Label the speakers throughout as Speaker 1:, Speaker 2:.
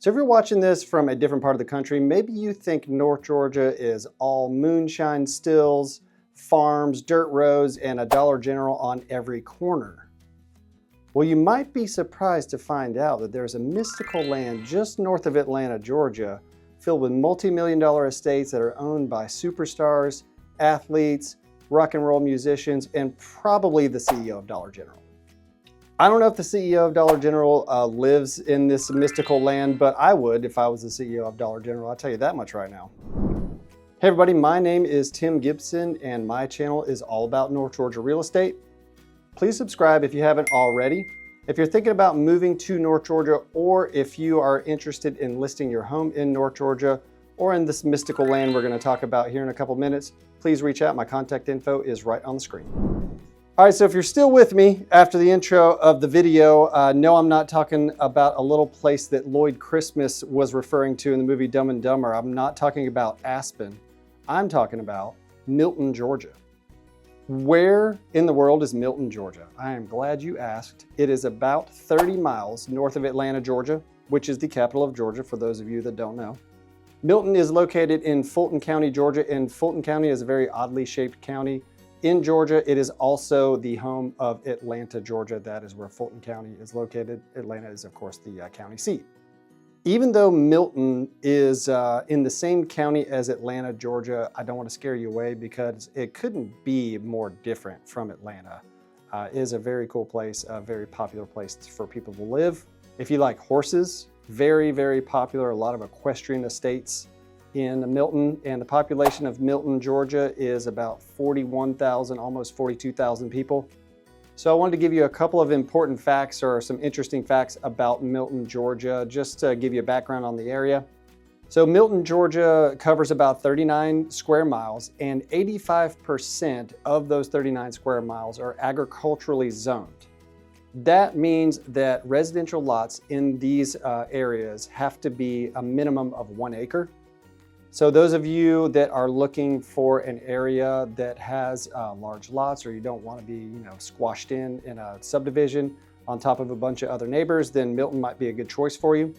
Speaker 1: So if you're watching this from a different part of the country, maybe you think North Georgia is all moonshine stills, farms, dirt roads, and a Dollar General on every corner. Well, you might be surprised to find out that there's a mystical land just north of Atlanta, Georgia, filled with multi-million-dollar estates that are owned by superstars, athletes, rock and roll musicians, and probably the CEO of Dollar General. I don't know if the CEO of Dollar General lives in this mystical land, but I would if I was the CEO of Dollar General. I'll tell you that much right now. Hey everybody, my name is Tim Gibson and my channel is all about North Georgia real estate. Please subscribe if you haven't already. If you're thinking about moving to North Georgia, or if you are interested in listing your home in North Georgia or in this mystical land we're going to talk about here in a couple minutes, please reach out. My contact info is right on the screen. All right, so if you're still with me after the intro of the video, no, I'm not talking about a little place that Lloyd Christmas was referring to in the movie Dumb and Dumber. I'm not talking about Aspen. I'm talking about Milton, Georgia. Where in the world is Milton, Georgia? I am glad you asked. It is about 30 miles north of Atlanta, Georgia, which is the capital of Georgia, for those of you that don't know. Milton is located in Fulton County, Georgia, and Fulton County is a very oddly shaped county in Georgia. It is also the home of Atlanta, Georgia. That is where Fulton County is located. Atlanta is, of course, the county seat. Even though Milton is in the same county as Atlanta, Georgia, I don't want to scare you away because it couldn't be more different from Atlanta. It is a very cool place, a very popular place for people to live. If you like horses, very, very popular, a lot of equestrian estates in Milton, and the population of Milton, Georgia is about 41,000, almost 42,000 people. So I wanted to give you a couple of important facts or some interesting facts about Milton, Georgia, just to give you a background on the area. So Milton, Georgia covers about 39 square miles, and 85% of those 39 square miles are agriculturally zoned. That means that residential lots in these areas have to be a minimum of 1 acre. So those of you that are looking for an area that has large lots, or you don't want to be, squashed in a subdivision on top of a bunch of other neighbors, then Milton might be a good choice for you.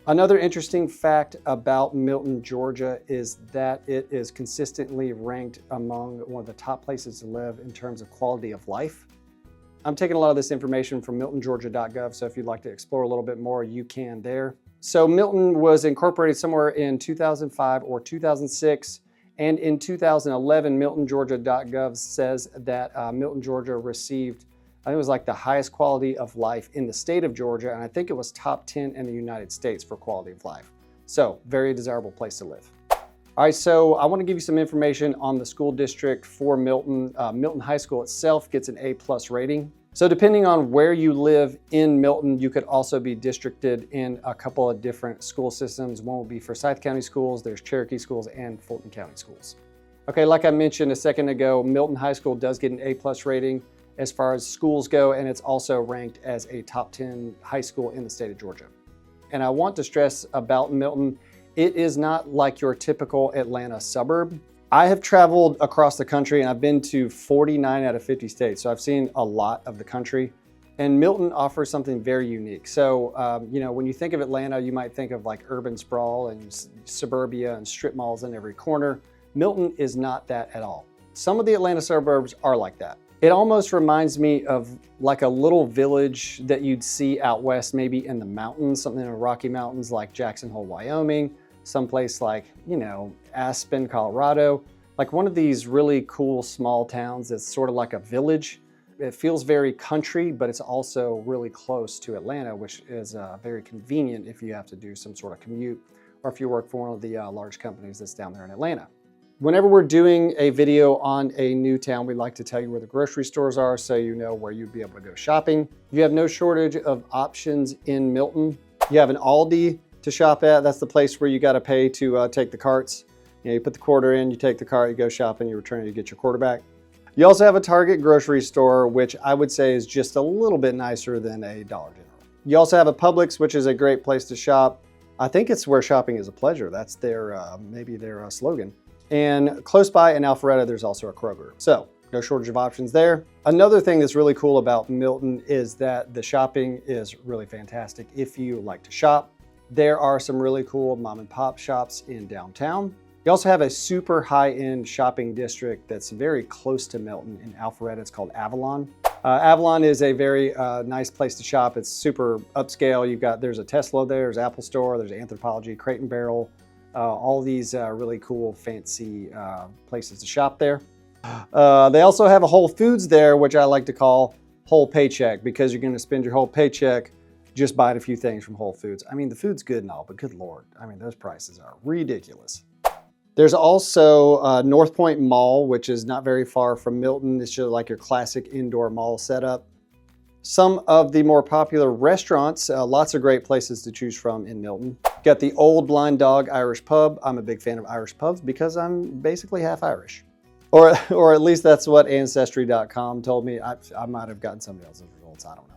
Speaker 1: Another interesting fact about Milton, Georgia is that it is consistently ranked among one of the top places to live in terms of quality of life. I'm taking a lot of this information from miltongeorgia.gov, so if you'd like to explore a little bit more, you can there. So Milton was incorporated somewhere in 2005 or 2006, and in 2011, miltongeorgia.gov says that Milton, Georgia received, I think it was like the highest quality of life in the state of Georgia, and I think it was top 10 in the United States for quality of life. So very desirable place to live. All right, so I want to give you some information on the school district for Milton. Milton High School itself gets an A+ rating. So depending on where you live in Milton, you could also be districted in a couple of different school systems. One will be Forsyth County Schools, there's Cherokee Schools, and Fulton County Schools. Okay, like I mentioned a second ago, Milton High School does get an A+ rating as far as schools go, and it's also ranked as a top 10 high school in the state of Georgia. And I want to stress about Milton, it is not like your typical Atlanta suburb. I have traveled across the country and I've been to 49 out of 50 states. So I've seen a lot of the country, and Milton offers something very unique. So, when you think of Atlanta, you might think of like urban sprawl and suburbia and strip malls in every corner. Milton is not that at all. Some of the Atlanta suburbs are like that. It almost reminds me of like a little village that you'd see out west, maybe in the mountains, something in the Rocky Mountains like Jackson Hole, Wyoming. Someplace like, Aspen, Colorado, like one of these really cool small towns that's sort of like a village. It feels very country, but it's also really close to Atlanta, which is very convenient if you have to do some sort of commute or if you work for one of the large companies that's down there in Atlanta. Whenever we're doing a video on a new town, we like to tell you where the grocery stores are so you know where you'd be able to go shopping. You have no shortage of options in Milton. You have an Aldi to shop at. That's the place where you got to pay to take the carts. You put the quarter in, you take the cart, you go shopping, you return it, you get your quarter back. You also have a Target grocery store, which I would say is just a little bit nicer than a Dollar General. You also have a Publix, which is a great place to shop. I think it's where shopping is a pleasure. That's their, maybe their slogan. And close by in Alpharetta, there's also a Kroger. So no shortage of options there. Another thing that's really cool about Milton is that the shopping is really fantastic. If you like to shop, There are some really cool mom and pop shops in downtown. You also have a super high-end shopping district that's very close to Milton in Alpharetta. It's called Avalon. Avalon is a very nice place to shop. It's super upscale. There's a Tesla there, there's Apple Store, there's Anthropologie, Crate and Barrel, all these really cool, fancy places to shop there. They also have a Whole Foods there, which I like to call whole paycheck, because you're going to spend your whole paycheck just buying a few things from Whole Foods. I mean, the food's good and all, but good Lord, I mean, those prices are ridiculous. There's also North Point Mall, which is not very far from Milton. It's just like your classic indoor mall setup. Some of the more popular restaurants, lots of great places to choose from in Milton. Got the Old Blind Dog Irish Pub. I'm a big fan of Irish pubs because I'm basically half Irish. Or at least that's what Ancestry.com told me. I might have gotten somebody else's results, I don't know.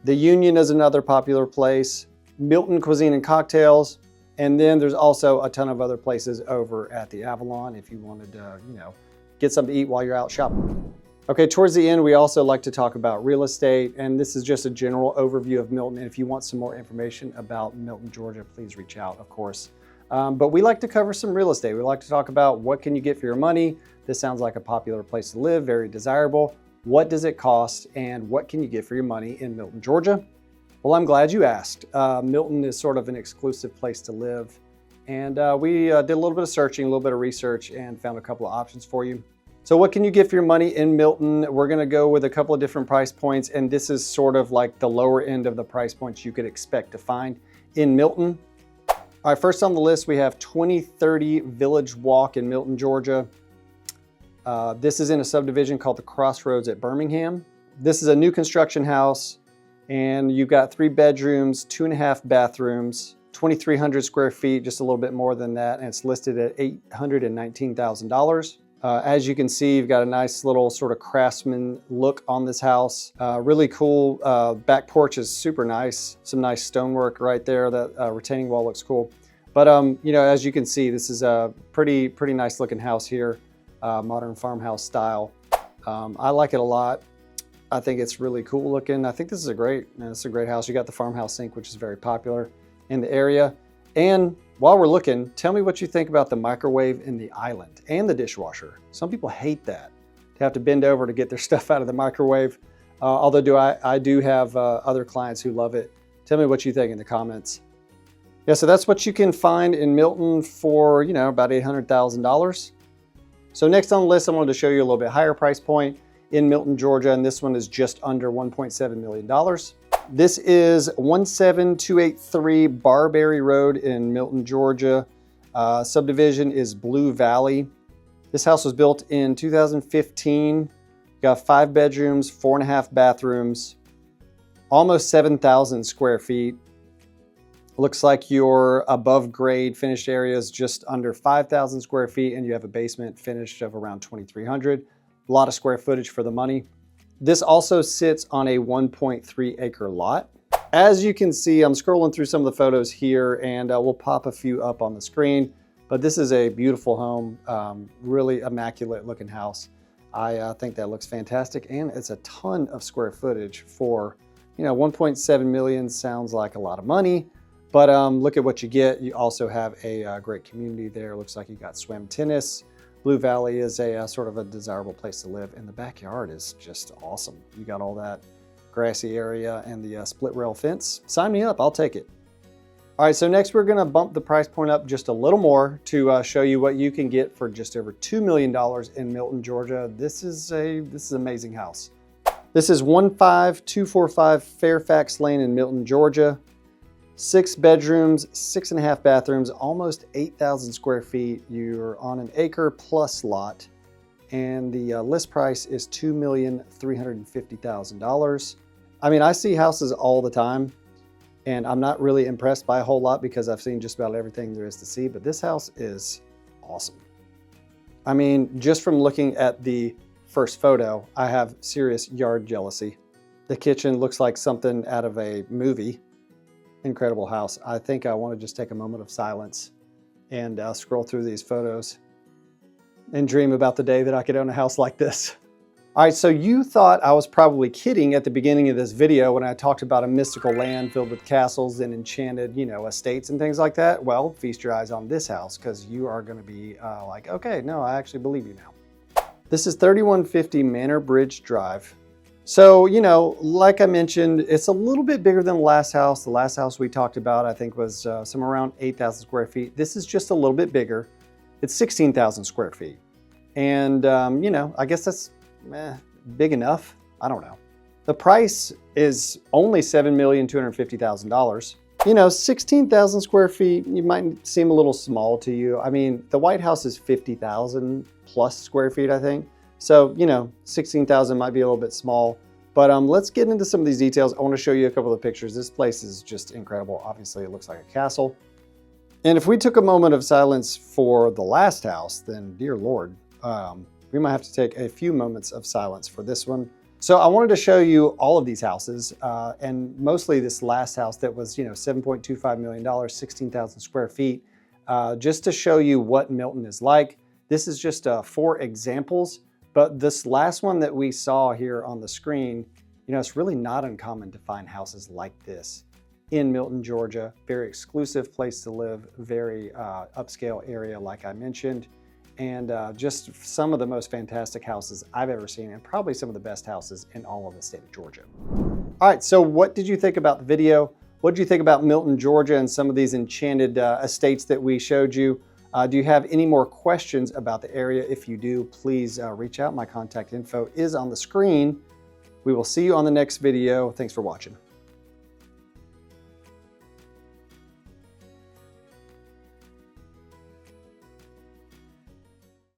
Speaker 1: The Union is another popular place. Milton Cuisine and Cocktails. And then there's also a ton of other places over at the Avalon if you wanted to, get something to eat while you're out shopping. Okay, towards the end, we also like to talk about real estate, and this is just a general overview of Milton. And if you want some more information about Milton, Georgia, please reach out, of course. But we like to cover some real estate. We like to talk about what can you get for your money. This sounds like a popular place to live, very desirable. What does it cost, and what can you get for your money in Milton, Georgia? Well, I'm glad you asked. Milton is sort of an exclusive place to live. And we did a little bit of searching, a little bit of research, and found a couple of options for you. So what can you get for your money in Milton? We're gonna go with a couple of different price points, and this is sort of like the lower end of the price points you could expect to find in Milton. All right, first on the list, we have 2030 Village Walk in Milton, Georgia. This is in a subdivision called the Crossroads at Birmingham. This is a new construction house. And you've got 3 bedrooms, 2.5 bathrooms, 2,300 square feet, just a little bit more than that, and it's listed at $819,000. As you can see, you've got a nice little sort of craftsman look on this house. Really cool. Back porch is super nice. Some nice stonework right there. That retaining wall looks cool. But as you can see, this is a pretty nice looking house here, modern farmhouse style. I like it a lot. I think it's really cool looking. I think this is a great house. You got the farmhouse sink, which is very popular in the area. And while we're looking, tell me what you think about the microwave in the island and the dishwasher. Some people hate that, to have to bend over to get their stuff out of the microwave. Although I do have other clients who love it. Tell me what you think in the comments. Yeah, so that's what you can find in Milton for, about $800,000. So next on the list, I wanted to show you a little bit higher price point in Milton, Georgia, and this one is just under $1.7 million. This is 17283 Barberry Road in Milton, Georgia. Subdivision is Blue Valley. This house was built in 2015. Got 5 bedrooms, 4.5 bathrooms, almost 7,000 square feet. Looks like your above grade finished area is just under 5,000 square feet, and you have a basement finished of around 2,300. A lot of square footage for the money. This also sits on a 1.3 acre lot. As you can see, I'm scrolling through some of the photos here, and we'll pop a few up on the screen, but this is a beautiful home, really immaculate looking house. I think that looks fantastic, and it's a ton of square footage for, 1.7 million sounds like a lot of money, but look at what you get. You also have a great community there. Looks like you got swim, tennis. Blue Valley is a sort of a desirable place to live, and the backyard is just awesome. You got all that grassy area and the split rail fence. Sign me up, I'll take it. All right, so next we're gonna bump the price point up just a little more to show you what you can get for just over $2 million in Milton, Georgia. This is an amazing house. This is 15245 Fairfax Lane in Milton, Georgia. 6 bedrooms, 6.5 bathrooms, almost 8,000 square feet. You're on an acre plus lot, and the list price is $2,350,000. I mean, I see houses all the time, and I'm not really impressed by a whole lot because I've seen just about everything there is to see, but this house is awesome. I mean, just from looking at the first photo, I have serious yard jealousy. The kitchen looks like something out of a movie. Incredible house. I think I want to just take a moment of silence and scroll through these photos and dream about the day that I could own a house like this. All right, so you thought I was probably kidding at the beginning of this video when I talked about a mystical land filled with castles and enchanted, estates and things like that. Well, feast your eyes on this house because you are going to be like, okay, no, I actually believe you now. This is 3150 Manor Bridge Drive. So, like I mentioned, it's a little bit bigger than the last house. The last house we talked about, I think, was somewhere around 8,000 square feet. This is just a little bit bigger. It's 16,000 square feet. And, I guess that's big enough. I don't know. The price is only $7,250,000. 16,000 square feet, you might seem a little small to you. I mean, the White House is 50,000 plus square feet, I think. So, 16,000 might be a little bit small, but let's get into some of these details. I want to show you a couple of pictures. This place is just incredible. Obviously, it looks like a castle. And if we took a moment of silence for the last house, then dear Lord, we might have to take a few moments of silence for this one. So I wanted to show you all of these houses, and mostly this last house that was, $7.25 million, 16,000 square feet, just to show you what Milton is like. This is just 4 examples, but this last one that we saw here on the screen, it's really not uncommon to find houses like this in Milton, Georgia. Very exclusive place to live, very upscale area like I mentioned. And just some of the most fantastic houses I've ever seen, and probably some of the best houses in all of the state of Georgia. All right, so what did you think about the video? What did you think about Milton, Georgia, and some of these enchanted estates that we showed you? Do you have any more questions about the area? If you do, please reach out. My contact info is on the screen. We will see you on the next video. Thanks for watching.